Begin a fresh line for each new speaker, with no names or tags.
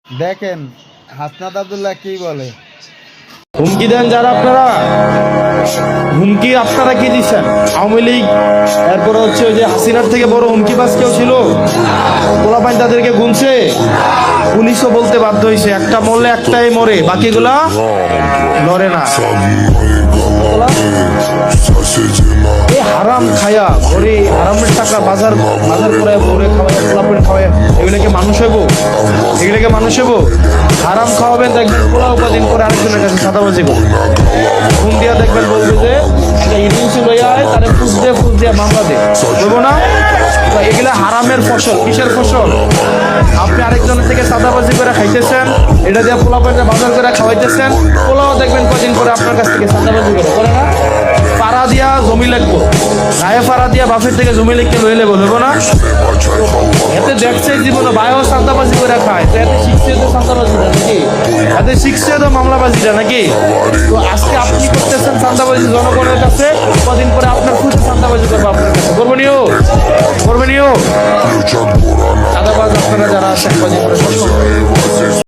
দেখেন হাসনাত আব্দুল্লাহ কি বলে।
হুমকি দেন যারা আপনারা, হুমকি আপনারা কি দিচ্ছেন? আওয়ামী লীগ, এরপরে হচ্ছে ওই যে হাসিনার থেকে বড় হুমকিবাজ কেউ ছিল? পোলাপাইন তাদেরকে গুনছে, পুলিশও বলতে বাধ্য হয়েছে একটা মরলে একটাই মরে, বাকিগুলা লড়ে না। এই হারাম খায়া ঘরে হারামের টাকা বাজার বাজার করে ভরে খাওয়ায়, পোলাপাইন খাওয়ায়, এগুলোকে মানুষ হইব? এগুলোকে মানুষ হইব? হারাম খাওয়াবেন, দেখবেন পোলা উপাদিন করে আরেকজনের কাছে সাদাবাজি করে ফোন দিয়া দেখবেন বলবে যে একটা এজেন্সি লইয়া হয়, তারা ফুস দিয়ে মামলা দেয়, বলবো না? তো এগুলা হারামের ফসল। কিসের ফসল? আপনি আরেকজনের থেকে সাদাবাজি করে খাইতেছেন, এটা দিয়ে পোলা পাইতে বাজার করে খাওয়াইতেছেন, পোলাও দেখবেন কদিন পরে আপনার কাছ থেকে সাদাবাজি করে না? পাড়া দিয়া জমি লাগবো, গায়ে পাড়া দিয়া বাপের থেকে জমি লিখতে লইলে বলবো না? এতে দেখছে জীবনে ভাইও সাদাবাজি করে খায়, তো এতে শিখছে তো সাদাবাজিটা নাকি? এতে শিখছে তো মামলাবাজিটা নাকি? তো আজকে আপনি করতেছেন সাদাবাজি জনগণের কাছে, কদিন পরে আপনার খুশি সাদাবাজি করবো আপনার কাছে। করবেনিও সাদাবাজ আপনারা যারা আছেন কদিন পরে